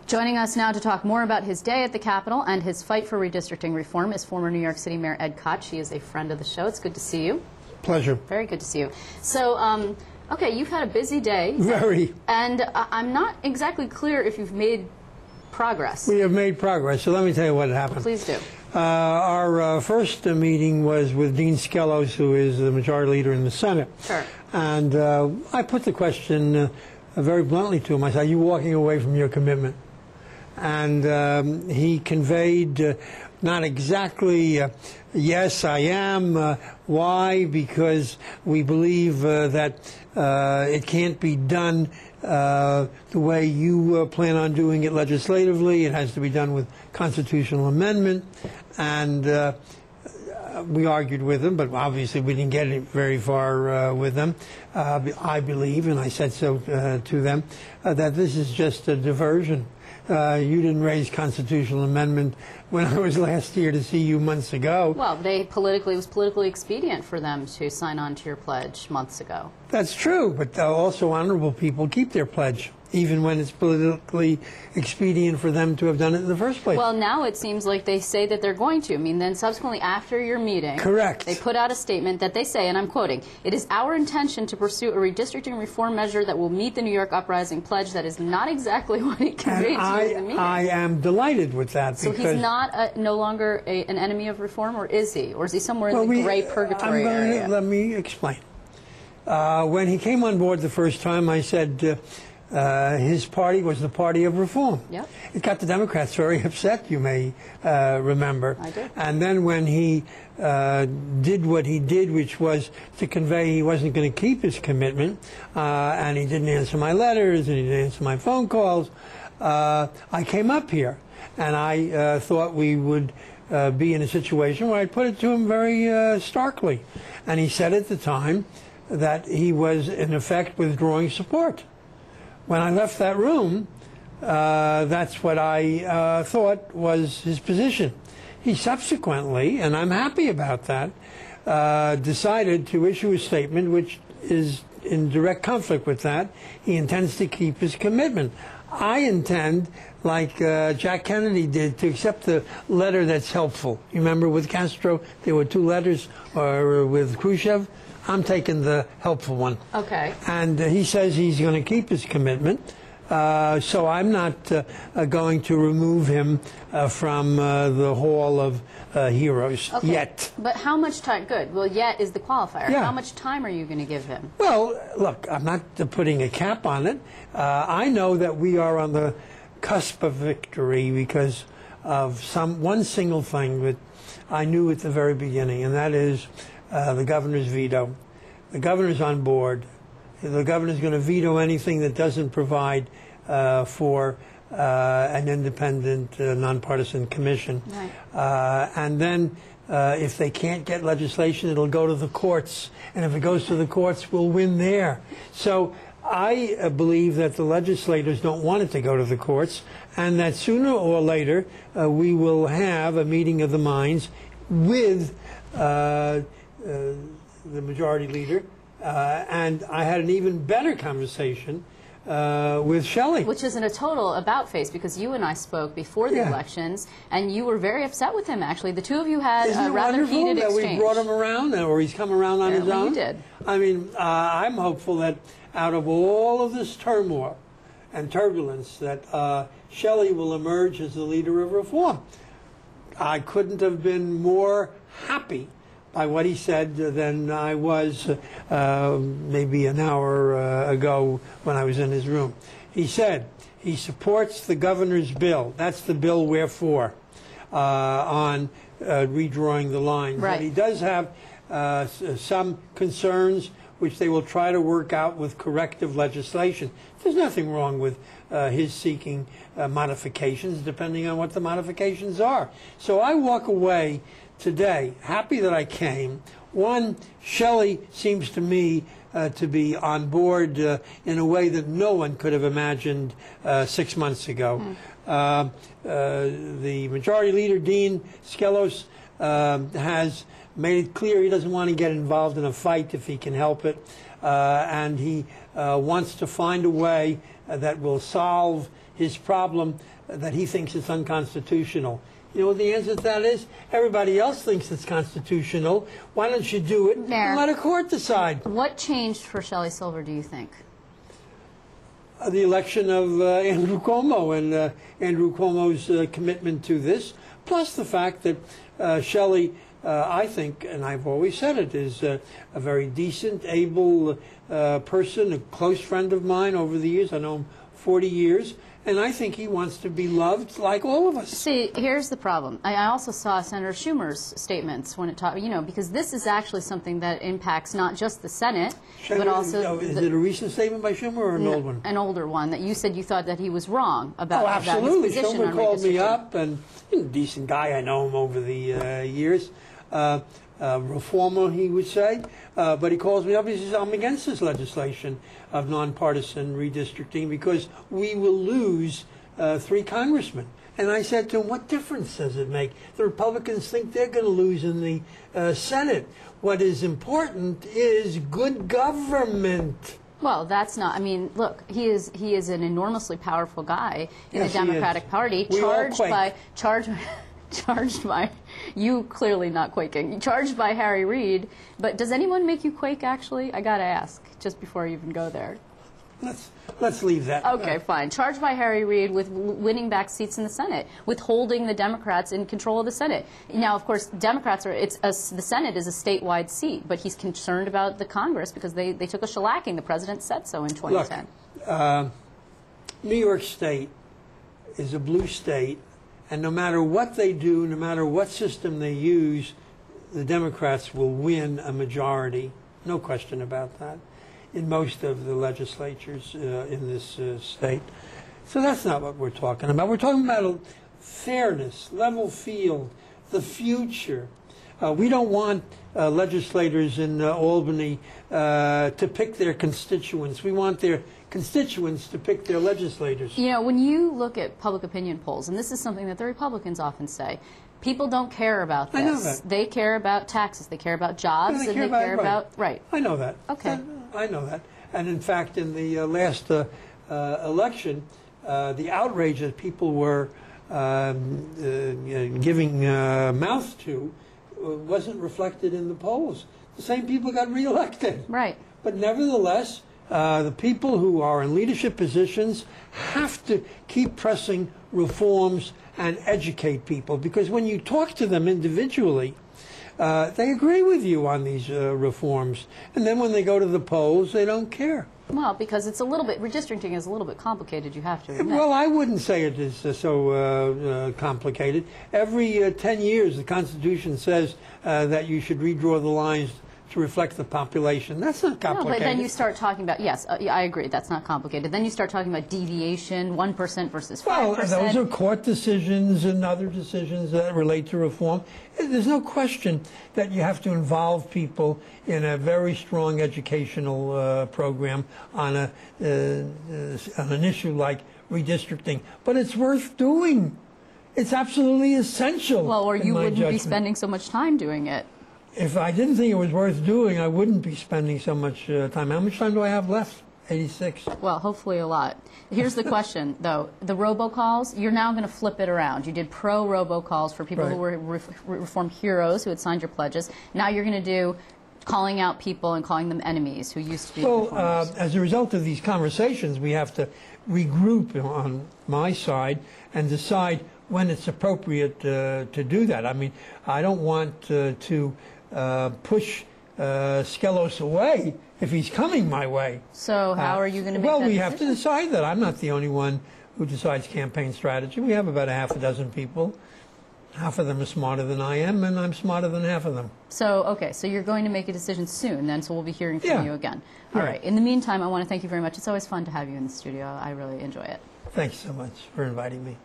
Joining us now to talk more about his day at the Capitol and his fight for redistricting reform is former New York City Mayor Ed Koch. He is a friend of the show. It's good to see you. Pleasure. Very good to see you. So, okay, you've had a busy day. Very. And I'm not exactly clear if you've made progress. We have made progress, so let me tell you what happened. Please do. Our first meeting was with Dean Skelos, who is the majority leader in the Senate. Sure. And I put the question very bluntly to him. I said, are you walking away from your commitment? And he conveyed not exactly, yes, I am. Why? Because we believe that it can't be done the way you plan on doing it legislatively. It has to be done with constitutional amendment. And we argued with them, but obviously we didn't get very far with them. I believe, and I said so to them, that this is just a diversion. You didn't raise constitutional amendment when I was last here to see you months ago. Well, it was politically expedient for them to sign on to your pledge months ago. That's true, but also honorable people keep their pledge, even when it's politically expedient for them to have done it in the first place. Well, now it seems like they say that they're going to. I mean, then subsequently after your meeting, correct, they put out a statement that they say, and I'm quoting, "It is our intention to pursue a redistricting reform measure that will meet the New York Uprising pledge." That is not exactly what he conveyed to you in the meeting. I am delighted with that. So he's not no longer an enemy of reform, or is he? Or is he somewhere in the gray purgatory area? Let me explain. When he came on board the first time, I said his party was the party of reform. Yep. It got the Democrats very upset, you may remember. I did. And then when he did what he did, which was to convey he wasn't going to keep his commitment, and he didn't answer my letters, and he didn't answer my phone calls, I came up here, and I thought we would be in a situation where I'd put it to him very starkly. And he said at the time that he was, in effect, withdrawing support. When I left that room, that's what I thought was his position. He subsequently, and I'm happy about that, decided to issue a statement which is in direct conflict with that. He intends to keep his commitment. I intend, like Jack Kennedy did, to accept the letter that's helpful. You remember with Castro, there were two letters, or with Khrushchev? I'm taking the helpful one. Okay. And he says he's going to keep his commitment. So I'm not going to remove him from the Hall of Heroes yet. But how much time? Good. Well, yet is the qualifier. Yeah. How much time are you going to give him? Well, look, I'm not putting a cap on it. I know that we are on the cusp of victory because of one single thing that I knew at the very beginning, and that is the governor's veto. The governor's on board. The governor's going to veto anything that doesn't provide for an independent, nonpartisan commission. Right. And then if they can't get legislation, it'll go to the courts. And if it goes to the courts, we'll win there. So I believe that the legislators don't want it to go to the courts, and that sooner or later we will have a meeting of the minds with the majority leader, and I had an even better conversation with Shelley. Which isn't a total about-face, because you and I spoke before the elections, and you were very upset with him, actually. The two of you had a rather heated exchange. Isn't it wonderful that we brought him around, or he's come around on his own? You did. I mean, I'm hopeful that out of all of this turmoil and turbulence, that Shelley will emerge as the leader of reform. I couldn't have been more happy by what he said than I was maybe an hour ago when I was in his room. He said he supports the governor's bill. That's the bill we're for, on redrawing the lines. Right. But he does have some concerns which they will try to work out with corrective legislation. There's nothing wrong with his seeking modifications, depending on what the modifications are. So I walk away today happy that I came. One, Shelley seems to me to be on board in a way that no one could have imagined 6 months ago. The majority leader, Dean Skelos, has made it clear he doesn't want to get involved in a fight if he can help it. and he wants to find a way that will solve his problem that he thinks is unconstitutional. You know what the answer to that is? Everybody else thinks it's constitutional. Why don't you do it Mayor, and let a court decide? What changed for Shelley Silver, do you think? The election of Andrew Cuomo and Andrew Cuomo's commitment to this, plus the fact that Shelley, I think, and I've always said it, is a very decent, able person, a close friend of mine over the years. I know him 40 years. And I think he wants to be loved like all of us. See, here's the problem. I also saw Senator Schumer's statements when it talked, you know, because this is actually something that impacts not just the Senate, but also... Is it a recent statement by Schumer or an old one? An older one, that you said you thought that he was wrong about, absolutely. His position Schumer on called me redistricting. up, and he's a decent guy. I know him over the years. Reformer, he would say, but he calls me up. He says, I'm against this legislation of nonpartisan redistricting because we will lose 3 congressmen. And I said to him, what difference does it make? The Republicans think they're going to lose in the Senate. What is important is good government. Well, that's not, I mean, look, he is an enormously powerful guy in the Democratic Party, charged by, you clearly not quaking, charged by Harry Reid. But does anyone make you quake, actually? I got to ask, just before I even go there. Let's leave that. Okay, fine. Charged by Harry Reid with winning back seats in the Senate, with holding the Democrats in control of the Senate. Now, of course, Democrats are, the Senate is a statewide seat, but he's concerned about the Congress because they took a shellacking. The president said so in 2010. Look, New York State is a blue state, and no matter what they do, no matter what system they use, the Democrats will win a majority. No question about that, in most of the legislatures in this state. So that's not what we're talking about. We're talking about fairness, level field, the future. We don't want legislators in Albany to pick their constituents. We want their constituents to pick their legislators. You know, when you look at public opinion polls, and this is something that the Republicans often say, people don't care about this. I know that. They care about taxes. They care about jobs. Yeah, and they care about right. I know that. Okay. I know that. And in fact, in the last election, the outrage that people were giving mouth to wasn't reflected in the polls. The same people got reelected. Right. But nevertheless, the people who are in leadership positions have to keep pressing reforms and educate people, because when you talk to them individually, they agree with you on these reforms, and then when they go to the polls, they don't care. Well, because it's a little bit, redistricting is a little bit complicated, you have to admit. Well, I wouldn't say it is so complicated. Every 10 years, the Constitution says that you should redraw the lines to reflect the population. That's not complicated. No, but then you start talking about, yes, I agree, that's not complicated. Then you start talking about deviation, 1% versus 5%. Well, those are court decisions and other decisions that relate to reform. There's no question that you have to involve people in a very strong educational program on an issue like redistricting. But it's worth doing. It's absolutely essential. Well, or you wouldn't be spending so much time doing it. If I didn't think it was worth doing, I wouldn't be spending so much time. How much time do I have left? 86. Well, hopefully a lot. Here's the question, though. The robocalls, you're now going to flip it around. You did pro-robocalls for people who were reform heroes who had signed your pledges. Now you're going to do calling out people and calling them enemies who used to be reformers. As a result of these conversations, we have to regroup on my side and decide when it's appropriate to do that. I mean, I don't want to push Skelos away if he's coming my way. So how are you going to make that Well, we decision? have to decide that. I'm not the only one who decides campaign strategy. We have about a half a dozen people. Half of them are smarter than I am, and I'm smarter than half of them. So, okay, so you're going to make a decision soon, then, so we'll be hearing from you again. All right. In the meantime, I want to thank you very much. It's always fun to have you in the studio. I really enjoy it. Thanks so much for inviting me.